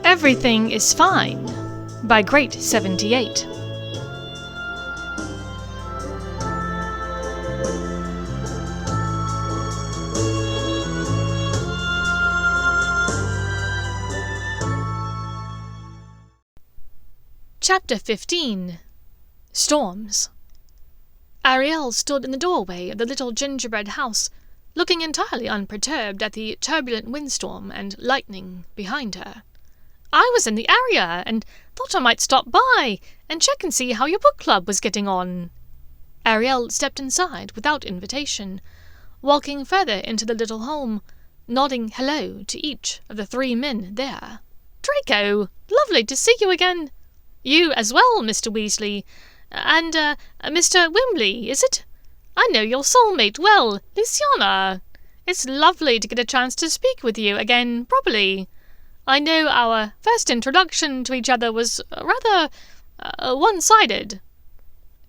Everything is Fine by Great 78. Chapter 15. Storms. Ariel stood in the doorway of the little gingerbread house, looking entirely unperturbed at the turbulent windstorm and lightning behind her. "I was in the area, and thought I might stop by and check and see how your book club was getting on." Ariel stepped inside without invitation, walking further into the little home, nodding hello to each of the 3 men there. "Draco, lovely to see you again. You as well, Mr. Weasley. And, Mr. Wimbley, is it? I know your soulmate well, Luciana. It's lovely to get a chance to speak with you again properly. I know our first introduction to each other was rather one-sided."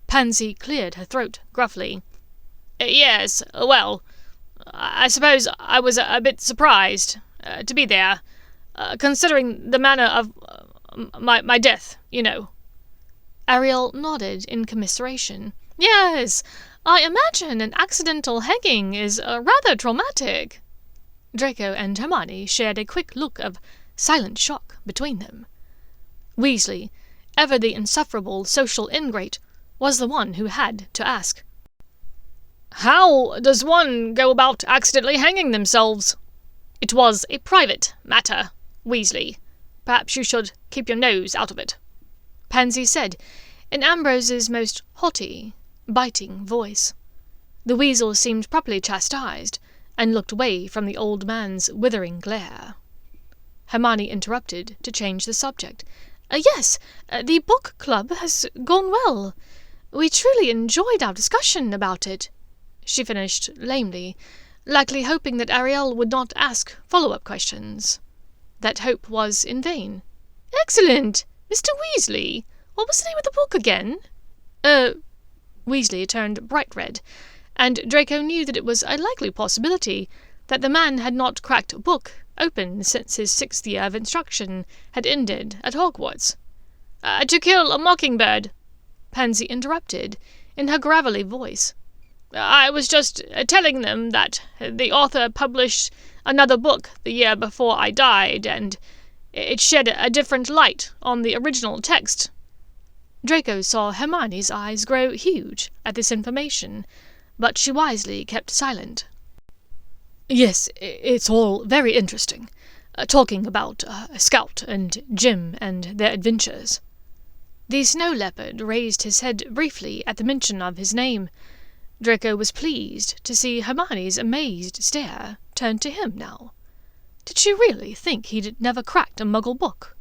Pansy cleared her throat gruffly. "Yes, well, I suppose I was a bit surprised to be there, considering the manner of my death, you know." Ariel nodded in commiseration. "Yes, I imagine an accidental hanging is rather traumatic." Draco and Hermione shared a quick look of silent shock between them. Weasley, ever the insufferable social ingrate, was the one who had to ask. "How does one go about accidentally hanging themselves? It was a private matter, Weasley. Perhaps you should keep your nose out of it," Pansy said, in Ambrose's most haughty, biting voice. The weasel seemed properly chastised, and looked away from the old man's withering glare. Hermione interrupted to change the subject. "Yes, the book club has gone well. We truly enjoyed our discussion about it," she finished lamely, likely hoping that Ariel would not ask follow-up questions. That hope was in vain. "Excellent! Mr. Weasley, what was the name of the book again?" Weasley turned bright red, and Draco knew that it was a likely possibility that the man had not cracked a book open since his 6th year of instruction had ended at Hogwarts. "To Kill a Mockingbird," Pansy interrupted, in her gravelly voice. "I was just telling them that the author published another book the year before I died, and it shed a different light on the original text." Draco saw Hermione's eyes grow huge at this information, but she wisely kept silent. "Yes, it's all very interesting, talking about Scout and Jim and their adventures." The snow leopard raised his head briefly at the mention of his name. Draco was pleased to see Hermione's amazed stare turn to him now. Did she really think he'd never cracked a Muggle book?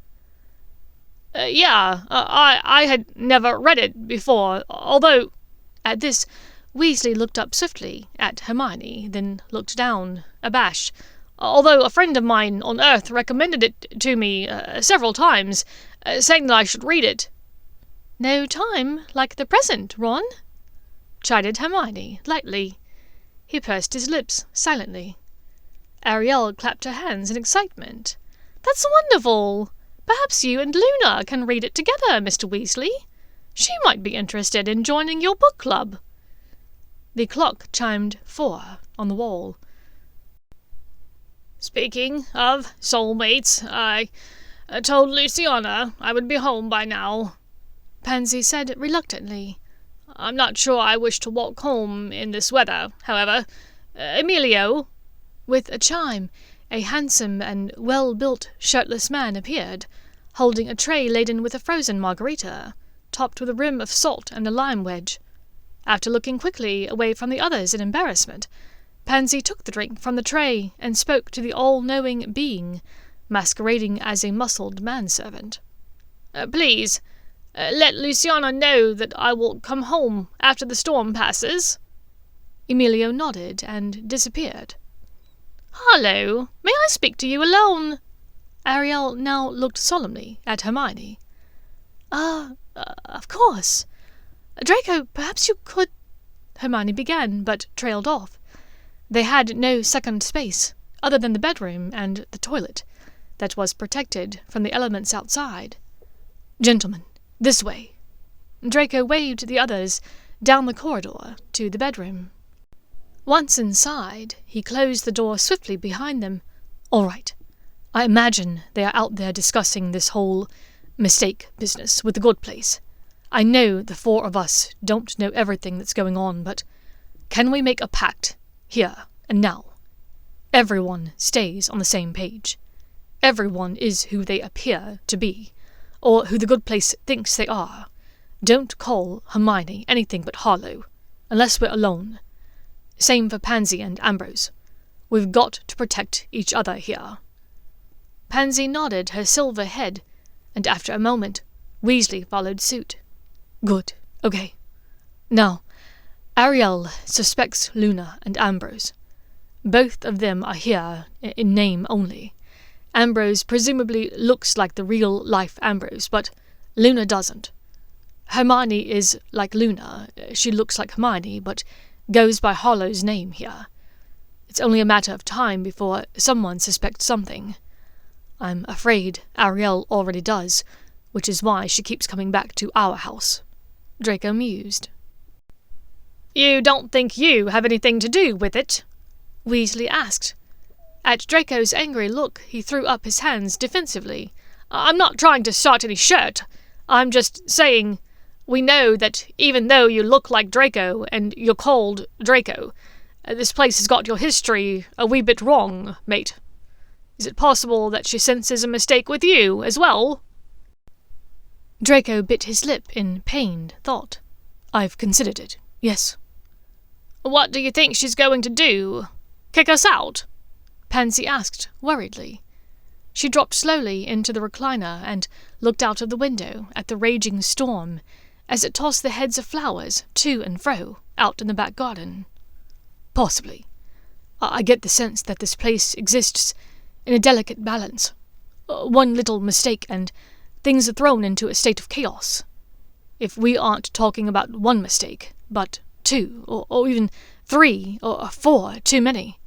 I had never read it before, although—" At this, Weasley looked up swiftly at Hermione, then looked down, abashed. "Although a friend of mine on Earth recommended it to me several times, saying that I should read it." "No time like the present, Ron," chided Hermione lightly. He pursed his lips silently. Ariel clapped her hands in excitement. "That's wonderful! Perhaps you and Luna can read it together, Mr. Weasley. She might be interested in joining your book club." The clock chimed 4 on the wall. "Speaking of soulmates, I told Luciana I would be home by now," Pansy said reluctantly. "I'm not sure I wish to walk home in this weather, however. Emilio—" With a chime, a handsome and well-built shirtless man appeared, holding a tray laden with a frozen margarita, topped with a rim of salt and a lime wedge. After looking quickly away from the others in embarrassment, Pansy took the drink from the tray and spoke to the all-knowing being, masquerading as a muscled manservant. "Please, let Luciana know that I will come home after the storm passes." Emilio nodded and disappeared. "Hello, may I speak to you alone?" Ariel now looked solemnly at Hermione. Of course. Draco, perhaps you could—" Hermione began, but trailed off. They had no second space, other than the bedroom and the toilet. that was protected from the elements outside. "Gentlemen, this way." Draco waved the others down the corridor to the bedroom. Once inside, he closed the door swiftly behind them. "All right. I imagine they are out there discussing this whole mistake business with the good place. I know the four of us don't know everything that's going on, but can we make a pact, here and now? Everyone stays on the same page. Everyone is who they appear to be, or who the good place thinks they are. Don't call Hermione anything but Harlow, unless we're alone. Same for Pansy and Ambrose. We've got to protect each other here." Pansy nodded her silver head, and after a moment, Weasley followed suit. "Good. Okay. Now, Ariel suspects Luna and Ambrose. Both of them are here in name only. Ambrose presumably looks like the real-life Ambrose, but Luna doesn't. Hermione is like Luna. She looks like Hermione, but goes by Harlow's name here. It's only a matter of time before someone suspects something. I'm afraid Ariel already does, which is why she keeps coming back to our house," Draco mused. "You don't think you have anything to do with it?" Weasley asked. At Draco's angry look, he threw up his hands defensively. "I'm not trying to start any shit. I'm just saying, we know that even though you look like Draco and you're called Draco, this place has got your history a wee bit wrong, mate. Is it possible that she senses a mistake with you as well?" Draco bit his lip in pained thought. "I've considered it, yes." "What do you think she's going to do? Kick us out?" Pansy asked, worriedly. She dropped slowly into the recliner and looked out of the window at the raging storm as it tossed the heads of flowers to and fro out in the back garden. "Possibly. I get the sense that this place exists in a delicate balance. One little mistake and things are thrown into a state of chaos. If we aren't talking about one mistake, but two, or even three, or four too many."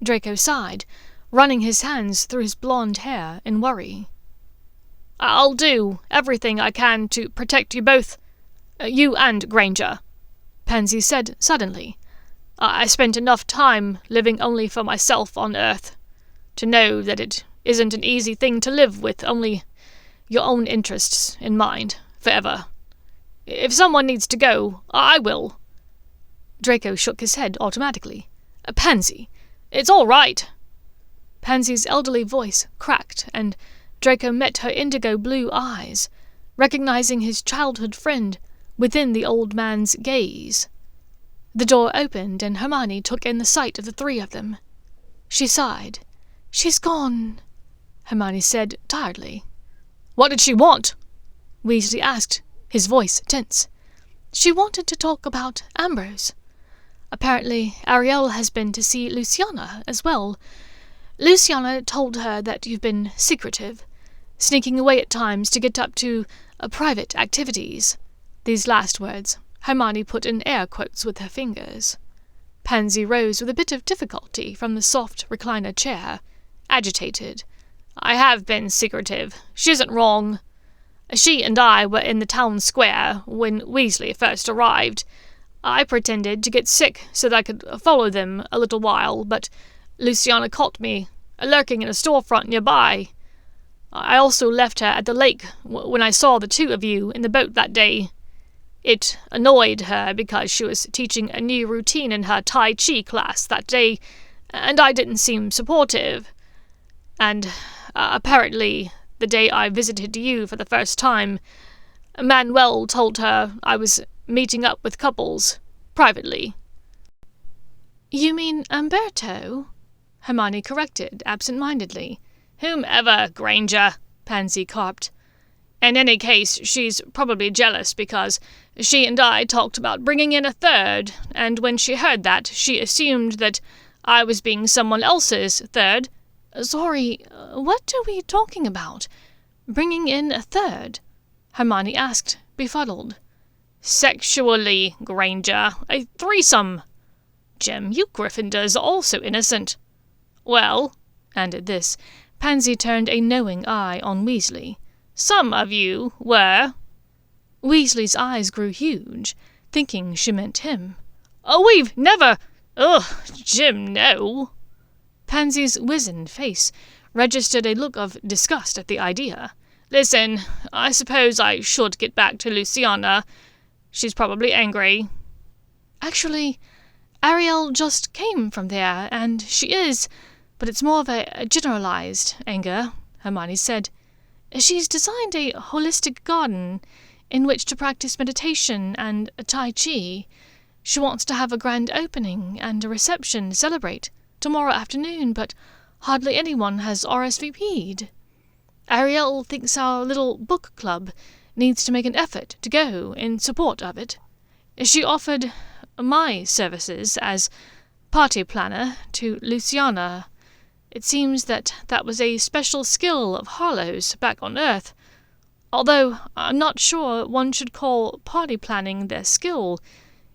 Draco sighed, running his hands through his blonde hair in worry. "I'll do everything I can to protect you both, you and Granger," Pansy said suddenly. "I spent enough time living only for myself on Earth to know that it isn't an easy thing to live with only your own interests in mind forever. If someone needs to go, I will." Draco shook his head automatically. "Pansy, it's all right." Pansy's elderly voice cracked, and Draco met her indigo blue eyes, recognizing his childhood friend within the old man's gaze. The door opened, and Hermione took in the sight of the three of them. She sighed. "She's gone," Hermione said tiredly. "What did she want?" Weasley asked, his voice tense. "She wanted to talk about Ambrose. Apparently, Ariel has been to see Luciana as well. Luciana told her that you've been secretive, sneaking away at times to get up to private activities." These last words Hermione put in air quotes with her fingers. Pansy rose with a bit of difficulty from the soft recliner chair, agitated. "I have been secretive. She isn't wrong. She and I were in the town square when Weasley first arrived. I pretended to get sick so that I could follow them a little while, but Luciana caught me, lurking in a storefront nearby. I also left her at the lake when I saw the two of you in the boat that day. It annoyed her because she was teaching a new routine in her Tai Chi class that day, and I didn't seem supportive. And apparently, the day I visited you for the first time, Manuel told her I was meeting up with couples, privately." "You mean Umberto?" Hermione corrected absent-mindedly. "Whomever, Granger," Pansy carped. "In any case, she's probably jealous because she and I talked about bringing in a third, and when she heard that, she assumed that I was being someone else's third." "Sorry, what are we talking about? Bringing in a third?" Hermione asked, befuddled. "Sexually, Granger. A threesome. Jem, you Gryffindors are also innocent. Well," and at this, Pansy turned a knowing eye on Weasley. "Some of you were." Weasley's eyes grew huge, thinking she meant him. "Oh, we've never— Ugh, Jim, no." Pansy's wizened face registered a look of disgust at the idea. "Listen, I suppose I should get back to Luciana. She's probably angry." "Actually, Ariel just came from there, and she is, but it's more of a generalized anger," Hermione said. "She's designed a holistic garden in which to practice meditation and Tai Chi. She wants to have a grand opening and a reception to celebrate tomorrow afternoon, but hardly anyone has RSVP'd. Ariel thinks our little book club needs to make an effort to go in support of it. She offered my services as party planner to Luciana. It seems that was a special skill of Harlow's back on Earth, although I'm not sure one should call party planning their skill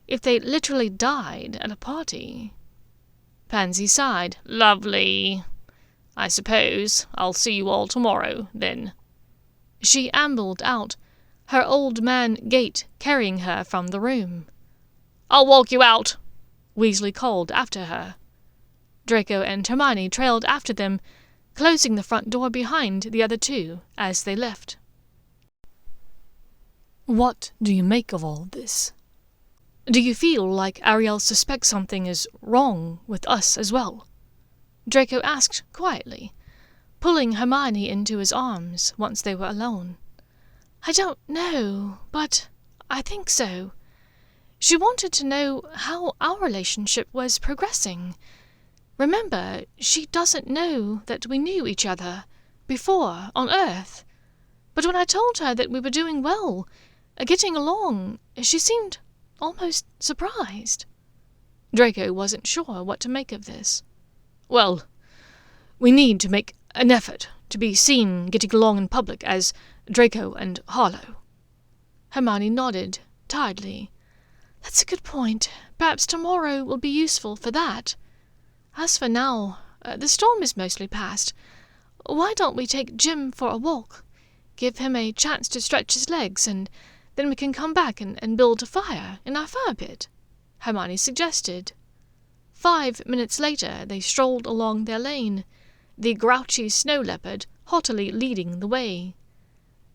if they literally died at a party." Pansy sighed. "Lovely. I suppose I'll see you all tomorrow, then." She ambled out, her old man gait carrying her from the room. "I'll walk you out," Weasley called after her. Draco and Hermione trailed after them, closing the front door behind the other two as they left. "What do you make of all this? Do you feel like Ariel suspects something is wrong with us as well?" Draco asked quietly, pulling Hermione into his arms once they were alone. "I don't know, but I think so. She wanted to know how our relationship was progressing. Remember, she doesn't know that we knew each other before on Earth. But when I told her that we were doing well, getting along, she seemed almost surprised." Draco wasn't sure what to make of this. "Well, we need to make an effort to be seen getting along in public as Draco and Harlow." Hermione nodded tiredly. "That's a good point. Perhaps tomorrow will be useful for that. As for now, the storm is mostly past. Why don't we take Jim for a walk? Give him a chance to stretch his legs, and then we can come back and build a fire in our fire pit," Hermione suggested. 5 minutes later they strolled along their lane, the grouchy snow leopard haughtily leading the way.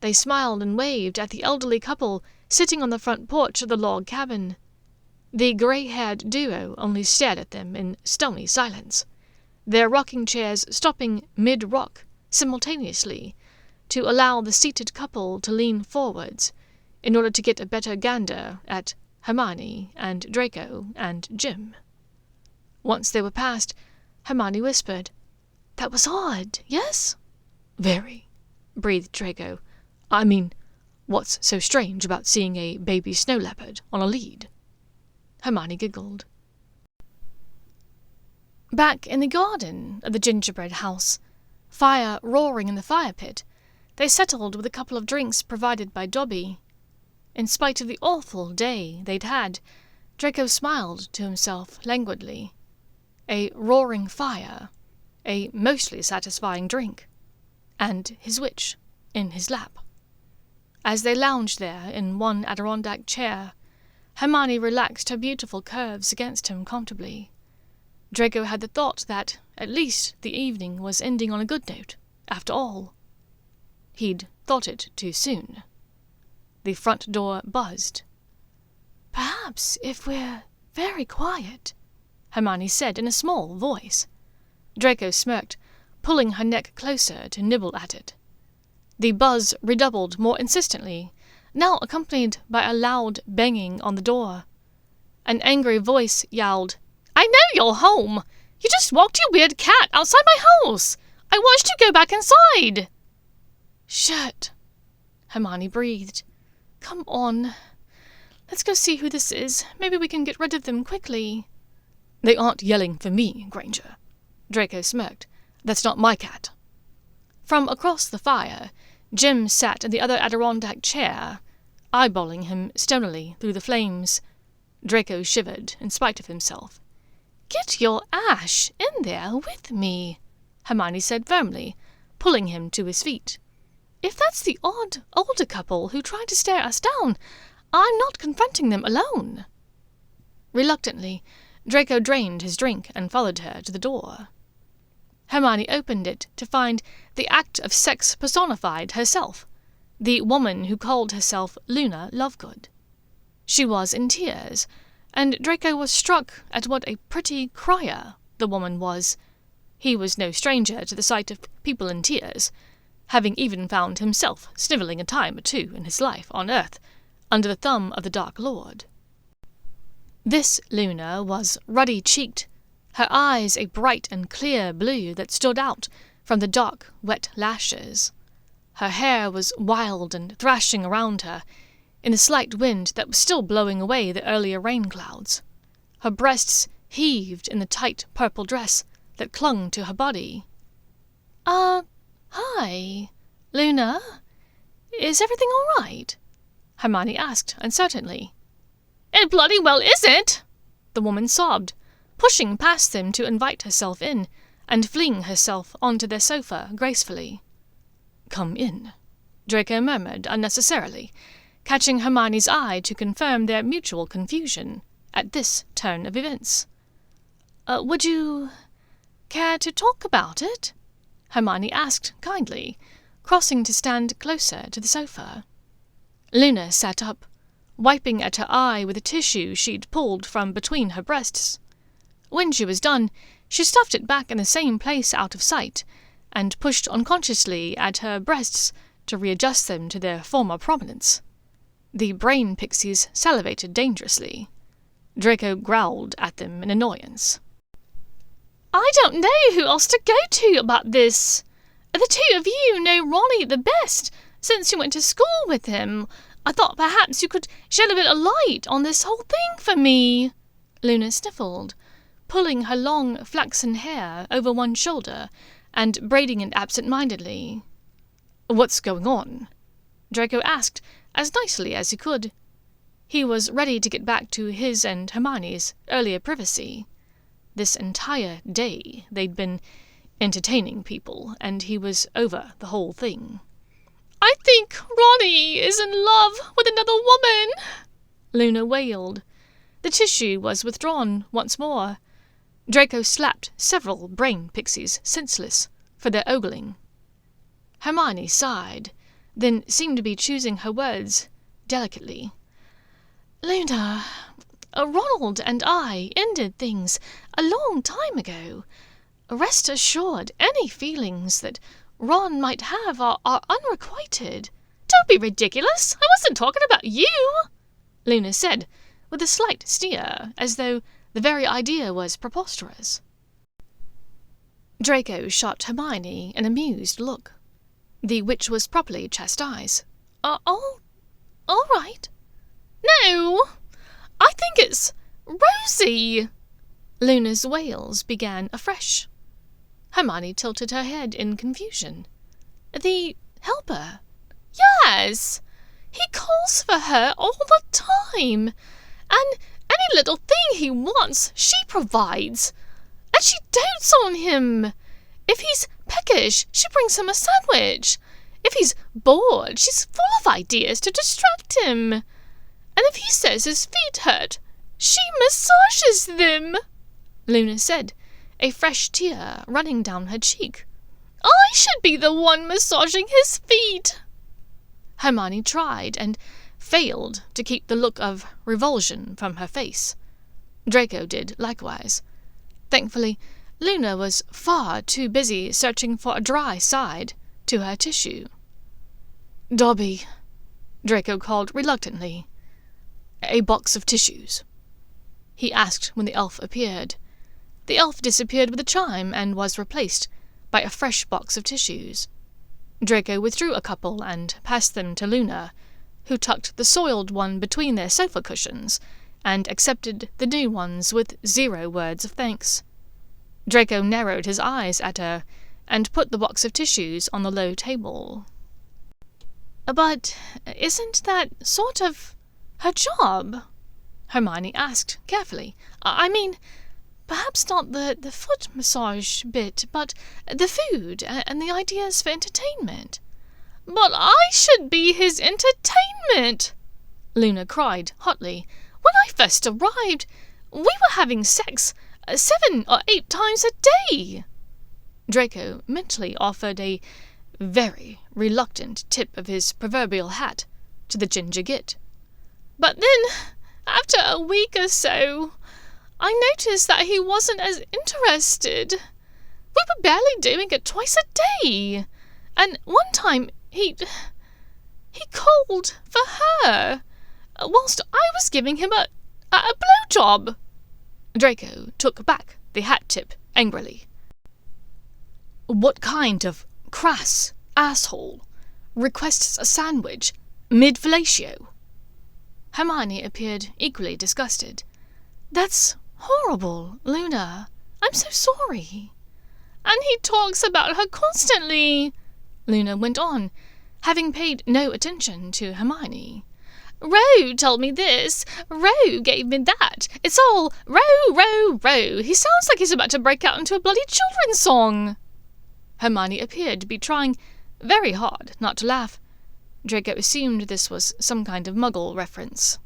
They smiled and waved at the elderly couple sitting on the front porch of the log cabin. The grey-haired duo only stared at them in stony silence, their rocking chairs stopping mid-rock simultaneously to allow the seated couple to lean forwards in order to get a better gander at Hermione and Draco and Jim. Once they were past, Hermione whispered, "That was odd, yes?" "Very," breathed Draco. "I mean, what's so strange about seeing a baby snow leopard on a lead?" Hermione giggled. Back in the garden of the gingerbread house, fire roaring in the fire pit, they settled with a couple of drinks provided by Dobby. In spite of the awful day they'd had, Draco smiled to himself languidly. A roaring fire, a mostly satisfying drink, and his witch in his lap. As they lounged there in one Adirondack chair, Hermione relaxed her beautiful curves against him comfortably. Draco had the thought that at least the evening was ending on a good note, after all. He'd thought it too soon. The front door buzzed. "Perhaps if we're very quiet," Hermione said in a small voice. Draco smirked, pulling her neck closer to nibble at it. The buzz redoubled more insistently, now accompanied by a loud banging on the door. An angry voice yowled, "I know you're home! You just walked your weird cat outside my house! I watched you go back inside!" "Shit," Hermione breathed. "Come on. Let's go see who this is. Maybe we can get rid of them quickly." "They aren't yelling for me, Granger," Draco smirked. "That's not my cat." From across the fire, Jim sat in the other Adirondack chair, eyeballing him stonily through the flames. Draco shivered in spite of himself. "Get your ash in there with me," Hermione said firmly, pulling him to his feet. "If that's the odd, older couple who tried to stare us down, I'm not confronting them alone." Reluctantly, Draco drained his drink and followed her to the door. Hermione opened it to find the act of sex personified herself, the woman who called herself Luna Lovegood. She was in tears, and Draco was struck at what a pretty crier the woman was. He was no stranger to the sight of people in tears, having even found himself snivelling a time or two in his life on earth, under the thumb of the Dark Lord. This Luna was ruddy-cheeked, her eyes a bright and clear blue that stood out from the dark, wet lashes. Her hair was wild and thrashing around her, in the slight wind that was still blowing away the earlier rain clouds. Her breasts heaved in the tight purple dress that clung to her body. Hi, Luna. Is everything all right?" Hermione asked uncertainly. "It bloody well isn't!" the woman sobbed, pushing past them to invite herself in, and flinging herself onto their sofa gracefully. "Come in," Draco murmured unnecessarily, catching Hermione's eye to confirm their mutual confusion at this turn of events. Would you care to talk about it?" Hermione asked kindly, crossing to stand closer to the sofa. Luna sat up, wiping at her eye with a tissue she'd pulled from between her breasts. When she was done, she stuffed it back in the same place out of sight, and pushed unconsciously at her breasts to readjust them to their former prominence. The brain pixies salivated dangerously. Draco growled at them in annoyance. "I don't know who else to go to about this. The two of you know Ronnie the best, since you went to school with him. I thought perhaps you could shed a bit of light on this whole thing for me," Luna sniffled, pulling her long flaxen hair over one shoulder and braiding it absent-mindedly. "What's going on?" Draco asked as nicely as he could. He was ready to get back to his and Hermione's earlier privacy. This entire day they'd been entertaining people, and he was over the whole thing. "I think Ronnie is in love with another woman," Luna wailed. The tissue was withdrawn once more. Draco slapped several brain pixies senseless for their ogling. Hermione sighed, then seemed to be choosing her words delicately. "Luna, Ronald and I ended things a long time ago. Rest assured, any feelings that Ron might have are unrequited." "Don't be ridiculous! I wasn't talking about you," Luna said, with a slight sneer, as though the very idea was preposterous. Draco shot Hermione an amused look. The witch was properly chastised. All right." "No, I think it's Rosie." Luna's wails began afresh. Hermione tilted her head in confusion. "The helper?" "Yes. He calls for her all the time, and any little thing he wants she provides, and she dotes on him. If he's peckish, she brings him a sandwich. If he's bored, she's full of ideas to distract him. And if he says his feet hurt, she massages them," Luna said, a fresh tear running down her cheek. "I should be the one massaging his feet." Hermione tried and failed to keep the look of revulsion from her face. Draco did likewise. Thankfully, Luna was far too busy searching for a dry side to her tissue. "Dobby," Draco called reluctantly. "A box of tissues," he asked when the elf appeared. The elf disappeared with a chime and was replaced by a fresh box of tissues. Draco withdrew a couple and passed them to Luna, who tucked the soiled one between their sofa cushions and accepted the new ones with 0 words of thanks. Draco narrowed his eyes at her and put the box of tissues on the low table. "But isn't that sort of her job?" Hermione asked carefully. "I mean, Perhaps not the foot massage bit, but the food and the ideas for entertainment." "But I should be his entertainment!" Luna cried hotly. "When I first arrived, we were having sex 7 or 8 times a day." Draco mentally offered a very reluctant tip of his proverbial hat to the ginger git. "But then, after a week or so, I noticed that he wasn't as interested. We were barely doing it twice a day, and one time he called for her, whilst I was giving him a blowjob." Draco took back the hat tip angrily. "What kind of crass asshole requests a sandwich mid-fellatio?" Hermione appeared equally disgusted. "That's horrible, Luna. I'm so sorry." "And he talks about her constantly," Luna went on, having paid no attention to Hermione. "Row told me this, Row gave me that. It's all row, row, row. He sounds like he's about to break out into a bloody children's song." Hermione appeared to be trying very hard not to laugh. Draco assumed this was some kind of Muggle reference.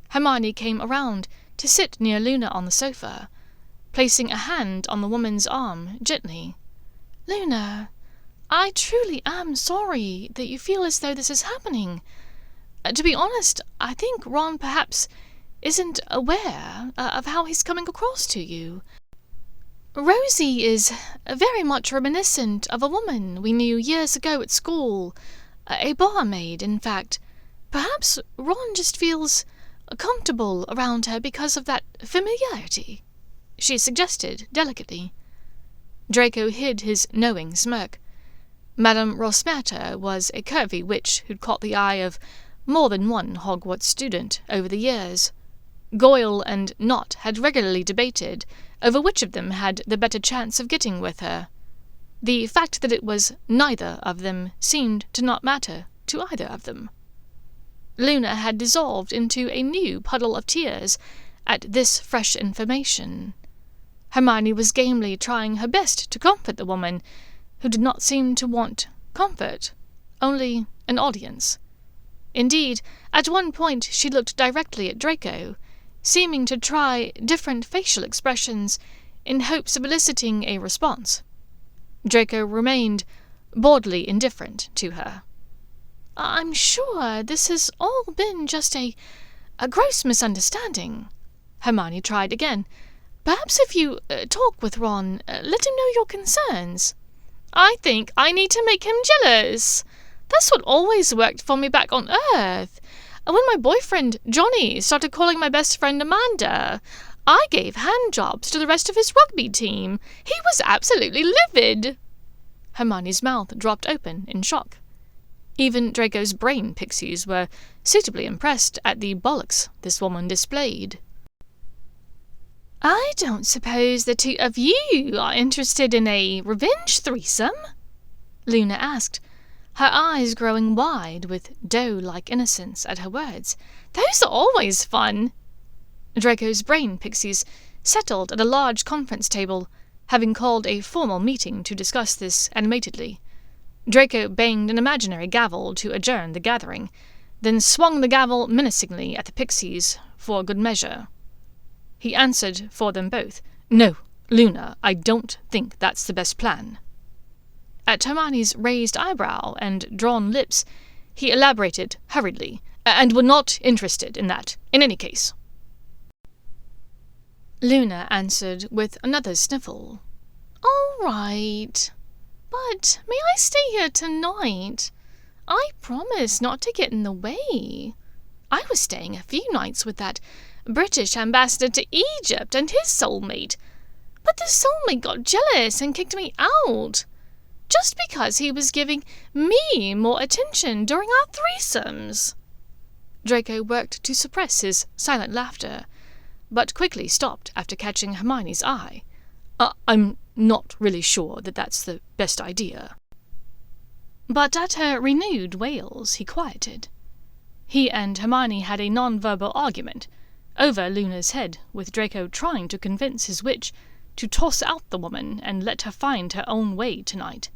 Hermione came around to sit near Luna on the sofa, placing a hand on the woman's arm gently. "Luna, I truly am sorry that you feel as though this is happening. To be honest, I think Ron perhaps isn't aware of how he's coming across to you. Rosie is very much reminiscent of a woman we knew years ago at school, a barmaid, in fact. Perhaps Ron just feels comfortable around her because of that familiarity," she suggested delicately. Draco hid his knowing smirk. Madame Rosmerta was a curvy witch who'd caught the eye of more than one Hogwarts student over the years. Goyle and Knott had regularly debated over which of them had the better chance of getting with her. The fact that it was neither of them seemed to not matter to either of them. Luna had dissolved into a new puddle of tears at this fresh information. Hermione was gamely trying her best to comfort the woman, who did not seem to want comfort, only an audience. Indeed, at one point she looked directly at Draco, seeming to try different facial expressions in hopes of eliciting a response. Draco remained boredly indifferent to her. "I'm sure this has all been just a gross misunderstanding," Hermione tried again. "Perhaps if you talk with Ron, let him know your concerns." "I think I need to make him jealous. That's what always worked for me back on Earth. When my boyfriend Johnny started calling my best friend Amanda, I gave hand jobs to the rest of his rugby team. He was absolutely livid." Hermione's mouth dropped open in shock. Even Draco's brain pixies were suitably impressed at the bollocks this woman displayed. "I don't suppose the two of you are interested in a revenge threesome?" Luna asked, her eyes growing wide with doe-like innocence at her words. "Those are always fun." Draco's brain pixies settled at a large conference table, having called a formal meeting to discuss this animatedly. Draco banged an imaginary gavel to adjourn the gathering, then swung the gavel menacingly at the pixies for good measure. He answered for them both. "No, Luna, I don't think that's the best plan." At Hermione's raised eyebrow and drawn lips, he elaborated hurriedly, "And we're not interested in that, in any case." Luna answered with another sniffle. "All right. But may I stay here tonight? I promise not to get in the way. I was staying a few nights with that British ambassador to Egypt and his soulmate, but the soulmate got jealous and kicked me out, just because he was giving me more attention during our threesomes." Draco worked to suppress his silent laughter, but quickly stopped after catching Hermione's eye. I'm not really sure that that's the best idea." But at her renewed wails, he quieted. He and Hermione had a non-verbal argument, over Luna's head, with Draco trying to convince his witch to toss out the woman and let her find her own way tonight,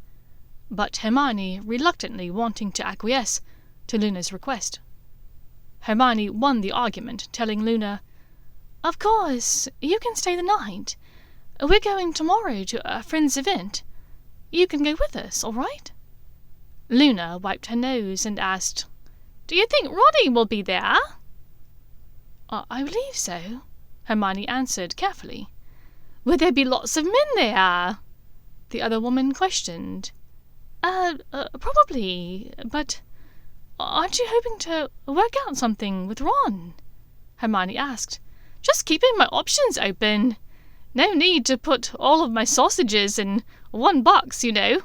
but Hermione reluctantly wanting to acquiesce to Luna's request. Hermione won the argument, telling Luna, "Of course, you can stay the night. We're going tomorrow to a friend's event. You can go with us, all right?" Luna wiped her nose and asked, "Do you think Ronnie will be there?" "I believe so," Hermione answered carefully. "Will there be lots of men there?" the other woman questioned. Probably, but aren't you hoping to work out something with Ron?" Hermione asked. "Just keeping my options open. No need to put all of my sausages in one box, you know."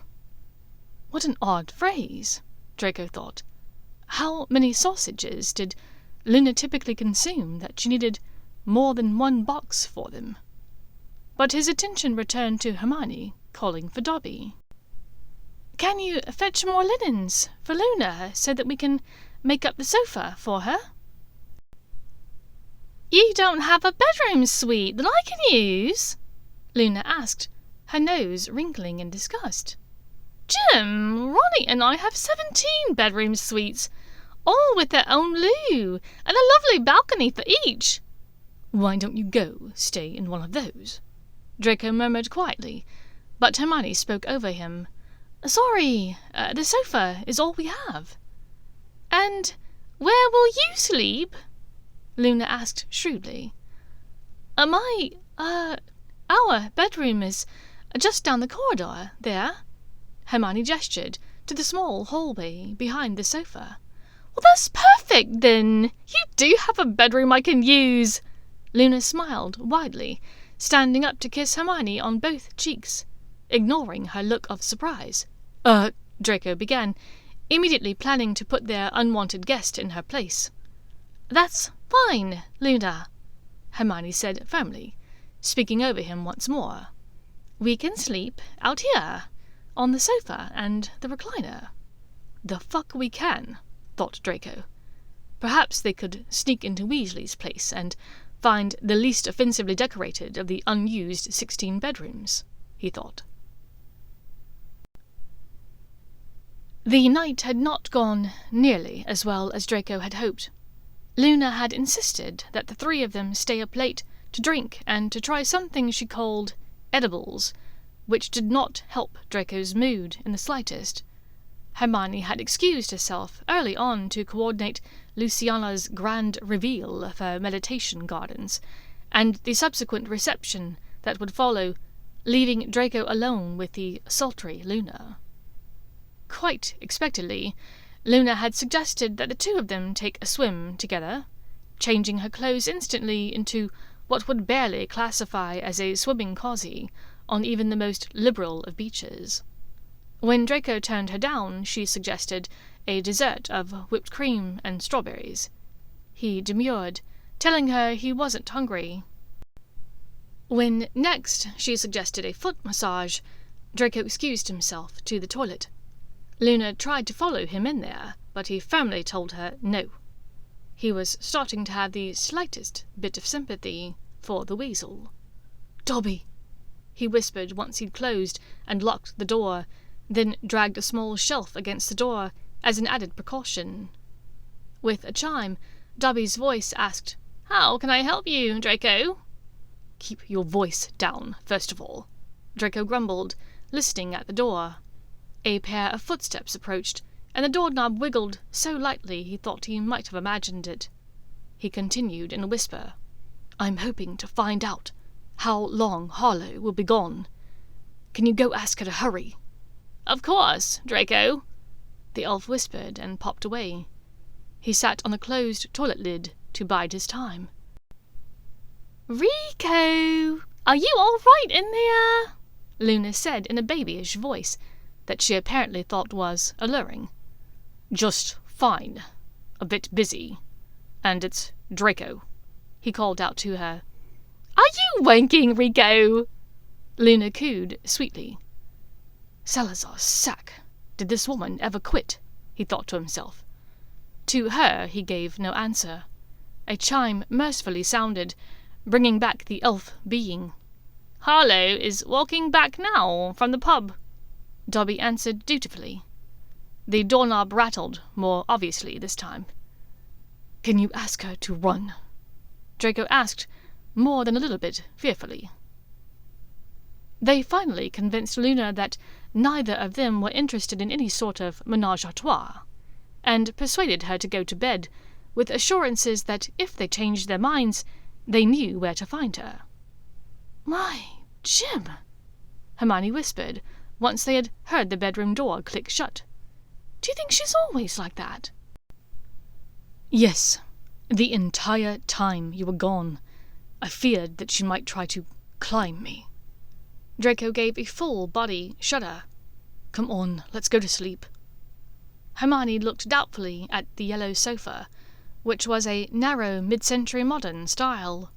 What an odd phrase, Draco thought. How many sausages did Luna typically consume that she needed more than one box for them? But his attention returned to Hermione, calling for Dobby. "Can you fetch more linens for Luna so that we can make up the sofa for her?" "You don't have a bedroom suite that I can use?" Luna asked, her nose wrinkling in disgust. "Jim, Ronnie and I have 17 bedroom suites, all with their own loo, and a lovely balcony for each." "Why don't you go stay in one of those?" Draco murmured quietly, but Hermione spoke over him. "Sorry, the sofa is all we have." "And where will you sleep?" Luna asked shrewdly. Our bedroom is just down the corridor, there." Hermione gestured to the small hallway behind the sofa. "Well, that's perfect, then. You do have a bedroom I can use." Luna smiled widely, standing up to kiss Hermione on both cheeks, ignoring her look of surprise. Draco began, immediately planning to put their unwanted guest in her place. "That's fine, Luna," Hermione said firmly, speaking over him once more. "We can sleep out here, on the sofa and the recliner." The fuck we can, thought Draco. Perhaps they could sneak into Weasley's place and find the least offensively decorated of the unused 16 bedrooms, he thought. The night had not gone nearly as well as Draco had hoped. Luna had insisted that the three of them stay up late to drink and to try something she called edibles, which did not help Draco's mood in the slightest. Hermione had excused herself early on to coordinate Luciana's grand reveal of her meditation gardens, and the subsequent reception that would follow, leaving Draco alone with the sultry Luna. Quite expectedly, Luna had suggested that the two of them take a swim together, changing her clothes instantly into what would barely classify as a swimming cozy on even the most liberal of beaches. When Draco turned her down, she suggested a dessert of whipped cream and strawberries. He demurred, telling her he wasn't hungry. When next she suggested a foot massage, Draco excused himself to the toilet. Luna tried to follow him in there, but he firmly told her no. He was starting to have the slightest bit of sympathy for the weasel. "Dobby," he whispered once he'd closed and locked the door, then dragged a small shelf against the door as an added precaution. With a chime, Dobby's voice asked, "How can I help you, Draco?" "Keep your voice down, first of all," Draco grumbled, listening at the door. A pair of footsteps approached, and the doorknob wiggled so lightly he thought he might have imagined it. He continued in a whisper, "I'm hoping to find out how long Harlow will be gone. Can you go ask her to hurry?" "Of course, Draco," the elf whispered and popped away. He sat on the closed toilet lid to bide his time. "Rico, are you all right in there?" Luna said in a babyish voice that she apparently thought was alluring. "Just fine. A bit busy. And it's Draco," he called out to her. "Are you wanking, Rico?" Luna cooed sweetly. Salazar's sack. Did this woman ever quit? He thought to himself. To her he gave no answer. A chime mercifully sounded, bringing back the elf being. "Harlow is walking back now from the pub," Dobby answered dutifully. The doorknob rattled, more obviously this time. "Can you ask her to run?" Draco asked, more than a little bit fearfully. They finally convinced Luna that neither of them were interested in any sort of ménage à trois, and persuaded her to go to bed, with assurances that if they changed their minds, they knew where to find her. "My Jim," Hermione whispered, once they had heard the bedroom door click shut. "Do you think she's always like that?" "Yes. The entire time you were gone, I feared that she might try to climb me." Draco gave a full-body shudder. "Come on, let's go to sleep." Hermione looked doubtfully at the yellow sofa, which was a narrow mid-century modern style.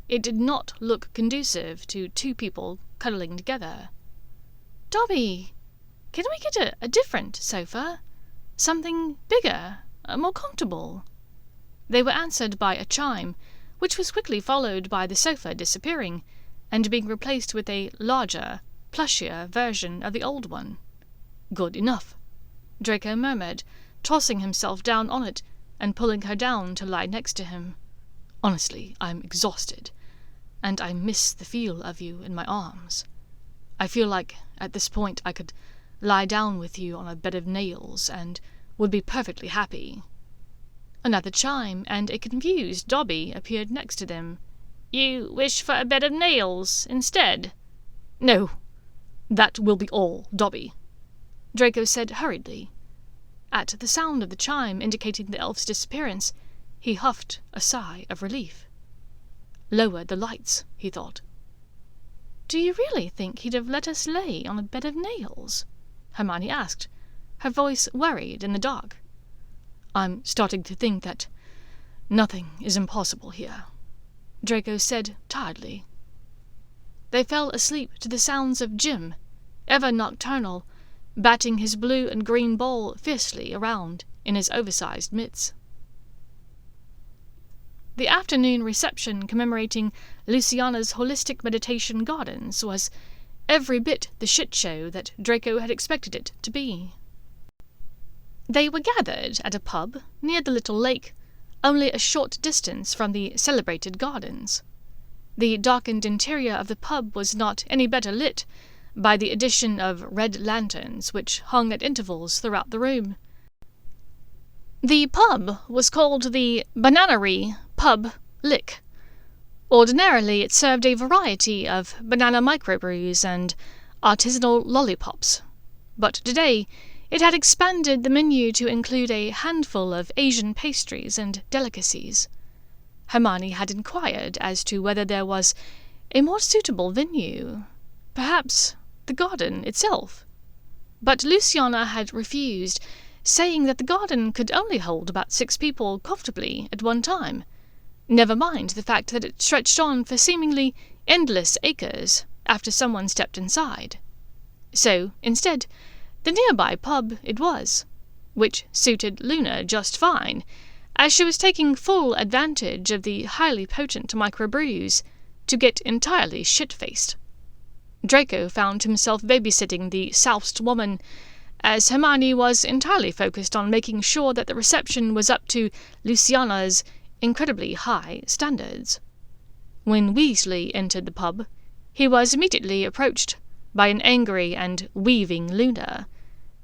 It did not look conducive to two people cuddling together. "Dobby, can we get a different sofa? Something bigger, more comfortable?" They were answered by a chime, which was quickly followed by the sofa disappearing, and being replaced with a larger, plushier version of the old one. "Good enough," Draco murmured, tossing himself down on it and pulling her down to lie next to him. "Honestly, I'm exhausted, and I miss the feel of you in my arms. I feel like, at this point, I could lie down with you on a bed of nails and would be perfectly happy." Another chime, and a confused Dobby appeared next to them. "You wish for a bed of nails instead?" "No, that will be all, Dobby," Draco said hurriedly. At the sound of the chime indicating the elf's disappearance, he huffed a sigh of relief. Lower the lights, he thought. "Do you really think he'd have let us lay on a bed of nails?" Hermione asked, her voice worried in the dark. "I'm starting to think that nothing is impossible here," Draco said tiredly. They fell asleep to the sounds of Jim, ever nocturnal, batting his blue and green ball fiercely around in his oversized mitts. The afternoon reception commemorating Luciana's holistic meditation gardens was every bit the shit show that Draco had expected it to be. They were gathered at a pub near the little lake, only a short distance from the celebrated gardens. The darkened interior of the pub was not any better lit by the addition of red lanterns which hung at intervals throughout the room. The pub was called the Bananery Pub Lick. Ordinarily it served a variety of banana microbrews and artisanal lollipops, but today it had expanded the menu to include a handful of Asian pastries and delicacies. Hermione had inquired as to whether there was a more suitable venue, perhaps the garden itself. But Luciana had refused, saying that the garden could only hold about 6 people comfortably at one time, never mind the fact that it stretched on for seemingly endless acres after someone stepped inside. So, instead, the nearby pub it was, which suited Luna just fine, as she was taking full advantage of the highly potent microbrews to get entirely shit-faced. Draco found himself babysitting the soused woman, as Hermione was entirely focused on making sure that the reception was up to Luciana's incredibly high standards. When Weasley entered the pub, he was immediately approached by an angry and weaving Luna,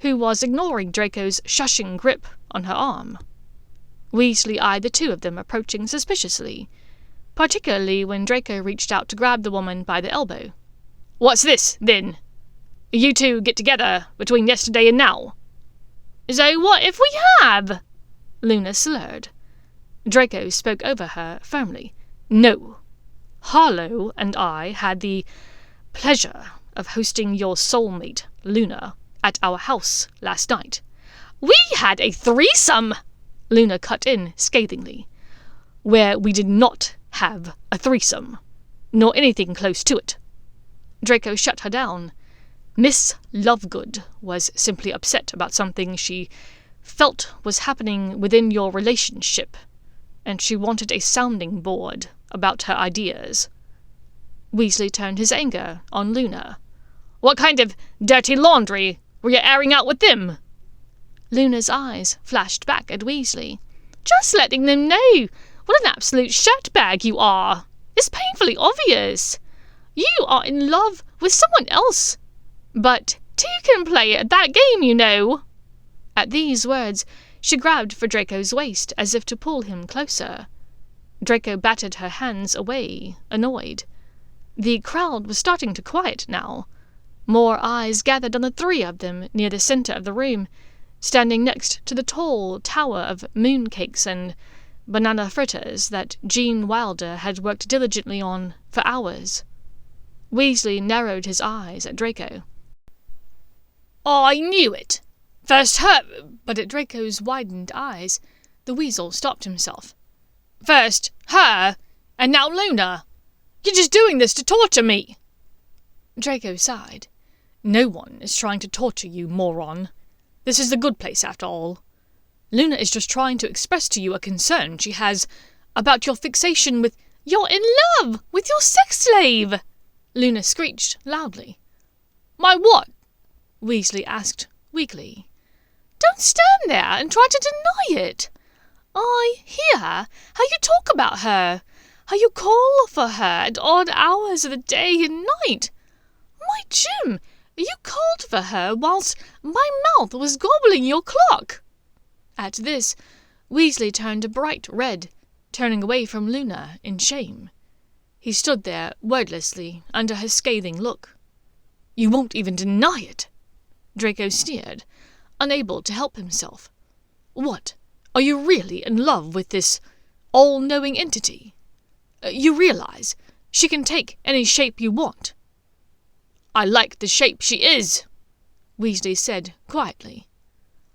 who was ignoring Draco's shushing grip on her arm. Weasley eyed the two of them approaching suspiciously, particularly when Draco reached out to grab the woman by the elbow. "What's this, then? You two get together between yesterday and now?" "So what if we have?" Luna slurred. Draco spoke over her firmly. "No. Harlow and I had the pleasure of hosting your soulmate, Luna, at our house last night." "We had a threesome!" Luna cut in scathingly. "Where we did not have a threesome, nor anything close to it." Draco shut her down. Miss Lovegood was simply upset about something she felt was happening within your relationship. and she wanted a sounding board about her ideas. Weasley turned his anger on Luna. "What kind of dirty laundry were you airing out with them?" Luna's eyes flashed back at Weasley. "Just letting them know what an absolute shirtbag you are. It's painfully obvious. You are in love with someone else. But two can play at that game, you know." At these words, she grabbed for Draco's waist as if to pull him closer. Draco batted her hands away, annoyed. The crowd was starting to quiet now. More eyes gathered on the three of them near the center of the room, standing next to the tall tower of mooncakes and banana fritters that Gene Wilder had worked diligently on for hours. Weasley narrowed his eyes at Draco. "I knew it! First her—" But at Draco's widened eyes, the weasel stopped himself. "First her, and now Luna! You're just doing this to torture me!" Draco sighed. "No one is trying to torture you, moron. This is the good place, after all. Luna is just trying to express to you a concern she has about your fixation with—" "You're in love with your sex slave!" Luna screeched loudly. "My what?" Weasley asked weakly. "Don't stand there and try to deny it. I hear how you talk about her, how you call for her at odd hours of the day and night. Why, Jim, you called for her whilst my mouth was gobbling your clock." At this, Weasley turned a bright red, turning away from Luna in shame. He stood there wordlessly under her scathing look. "You won't even deny it?" Draco sneered, unable to help himself. "What, are you really in love with this all-knowing entity? You realize she can take any shape you want?" "I like the shape she is," Weasley said quietly.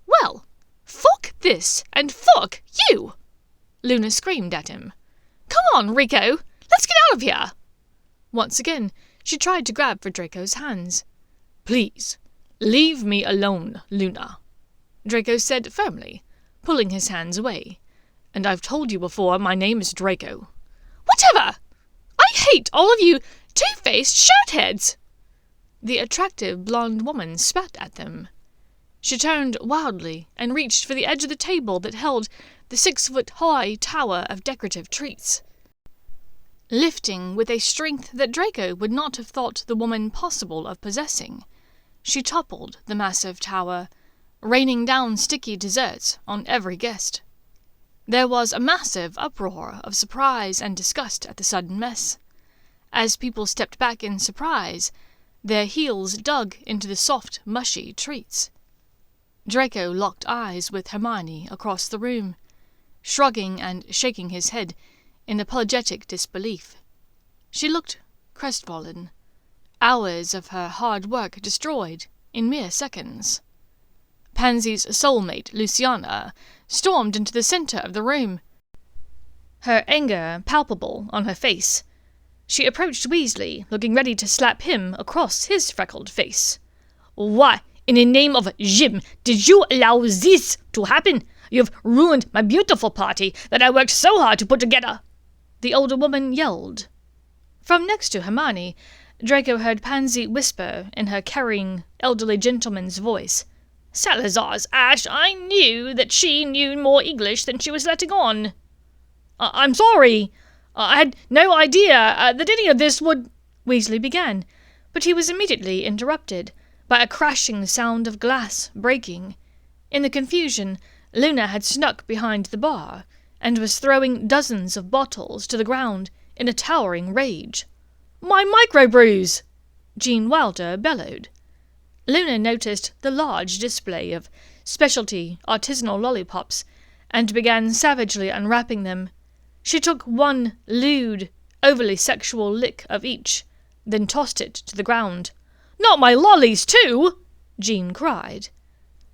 "Well, fuck this, and fuck you!" Luna screamed at him. "Come on, Rico, let's get out of here!" Once again, she tried to grab for Draco's hands. "Please, leave me alone, Luna," Draco said firmly, pulling his hands away. "And I've told you before, my name is Draco." "Whatever! I hate all of you two-faced shirtheads!" The attractive blonde woman spat at them. She turned wildly and reached for the edge of the table that held the 6-foot-high tower of decorative treats. Lifting with a strength that Draco would not have thought the woman possible of possessing, she toppled the massive tower, raining down sticky desserts on every guest. There was a massive uproar of surprise and disgust at the sudden mess. As people stepped back in surprise, their heels dug into the soft, mushy treats. Draco locked eyes with Hermione across the room, shrugging and shaking his head in apologetic disbelief. She looked crestfallen, hours of her hard work destroyed in mere seconds. Pansy's soulmate, Luciana, stormed into the center of the room, her anger palpable on her face. She approached Weasley, looking ready to slap him across his freckled face. "Why, in the name of Jim, did you allow this to happen? You've ruined my beautiful party that I worked so hard to put together," the older woman yelled. From next to Hermione, Draco heard Pansy whisper in her carrying, elderly gentleman's voice, "Salazar's ash, I knew that she knew more English than she was letting on." I'm sorry. I had no idea that any of this would—" Weasley began, but he was immediately interrupted by a crashing sound of glass breaking. In the confusion, Luna had snuck behind the bar and was throwing dozens of bottles to the ground in a towering rage. "My microbrews!" Gene Wilder bellowed. Luna noticed the large display of specialty artisanal lollipops and began savagely unwrapping them. She took one lewd, overly sexual lick of each, then tossed it to the ground. "Not my lollies, too!" Jean cried.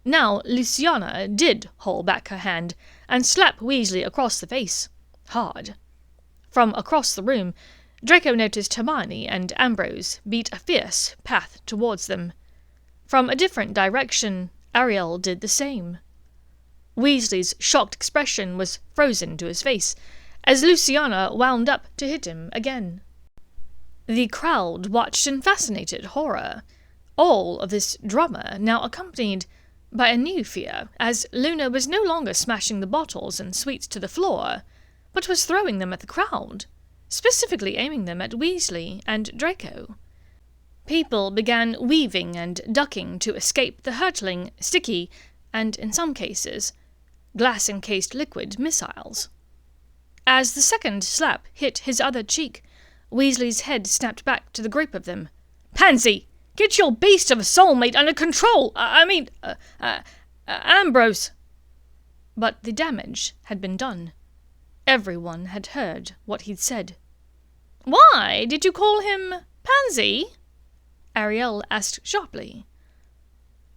Now Luciana did haul back her hand and slap Weasley across the face. Hard. From across the room, Draco noticed Hermione and Ambrose beat a fierce path towards them. From a different direction, Ariel did the same. Weasley's shocked expression was frozen to his face, as Luciana wound up to hit him again. The crowd watched in fascinated horror, all of this drama now accompanied by a new fear, as Luna was no longer smashing the bottles and sweets to the floor, but was throwing them at the crowd, specifically aiming them at Weasley and Draco. People began weaving and ducking to escape the hurtling, sticky, and, in some cases, glass-encased liquid missiles. As the second slap hit his other cheek, Weasley's head snapped back to the group of them. "Pansy! Get your beast of a soulmate under control! Ambrose!" But the damage had been done. Everyone had heard what he'd said. "Why did you call him Pansy?" Ariel asked sharply.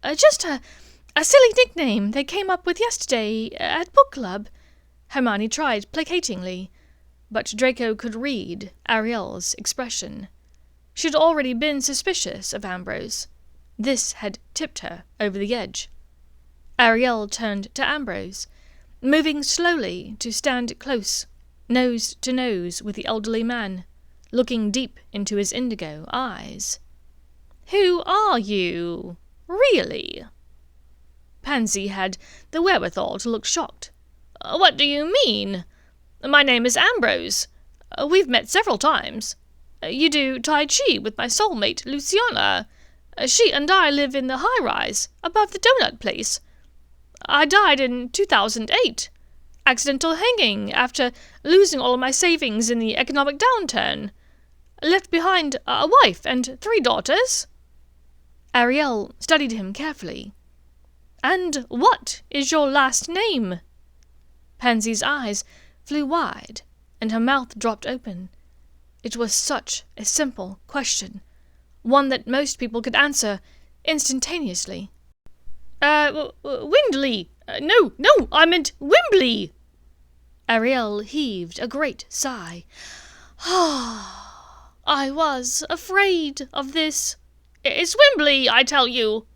Just a silly nickname they came up with yesterday at book club," Hermione tried placatingly, but Draco could read Ariel's expression. She'd already been suspicious of Ambrose. This had tipped her over the edge. Ariel turned to Ambrose, moving slowly to stand close, nose to nose with the elderly man, looking deep into his indigo eyes. "Who are you, really?" Pansy had the wherewithal to look shocked. "What do you mean? My name is Ambrose. We've met several times. You do Tai Chi with my soulmate, Luciana. She and I live in the high-rise, above the donut place. I died in 2008. Accidental hanging after losing all of my savings in the economic downturn. Left behind a wife and 3 daughters." Ariel studied him carefully. "And what is your last name?" Pansy's eyes flew wide, and her mouth dropped open. It was such a simple question, one that most people could answer instantaneously. Windley. No, I meant Wimbley." Ariel heaved a great sigh. "I was afraid of this." "It's Wimbley, I tell you."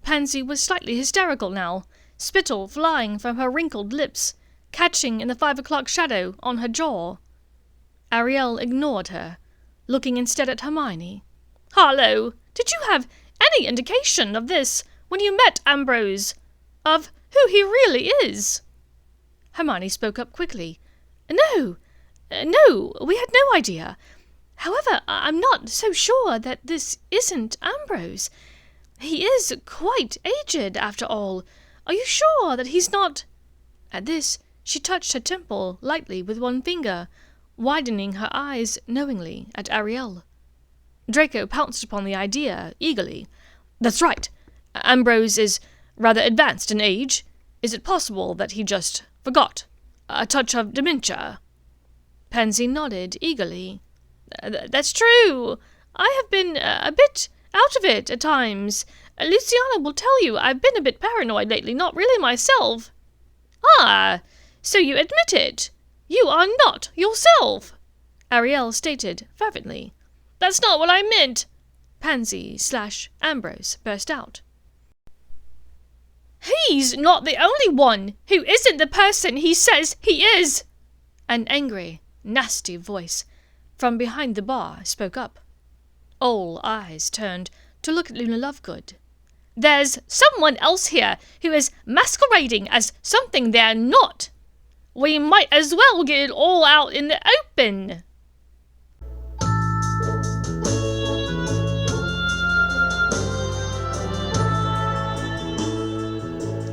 Pansy was slightly hysterical now, spittle flying from her wrinkled lips, catching in the 5 o'clock shadow on her jaw. Ariel ignored her, looking instead at Hermione. "Harlow, did you have any indication of this when you met Ambrose? Of who he really is?" Hermione spoke up quickly. No, we had no idea. However, I'm not so sure that this isn't Ambrose. He is quite aged, after all. Are you sure that he's not—" At this, she touched her temple lightly with one finger, widening her eyes knowingly at Ariel. Draco pounced upon the idea eagerly. "That's right. Ambrose is rather advanced in age. Is it possible that he just forgot? A touch of dementia?" Pansy nodded eagerly. "That's true. I have been a bit out of it at times. Luciana will tell you I've been a bit paranoid lately, not really myself." "Ah, so you admit it. You are not yourself," Ariel stated fervently. "That's not what I meant," Pansy/Ambrose burst out. "He's not the only one who isn't the person he says he is." An angry, nasty voice from behind the bar spoke up. All eyes turned to look at Luna Lovegood. "There's someone else here who is masquerading as something they're not. We might as well get it all out in the open."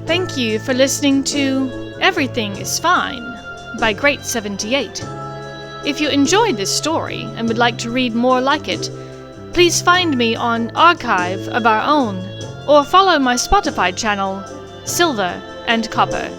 Thank you for listening to Everything is Fine by Great78. If you enjoyed this story and would like to read more like it, please find me on Archive of Our Own or follow my Spotify channel, Silver and Copper.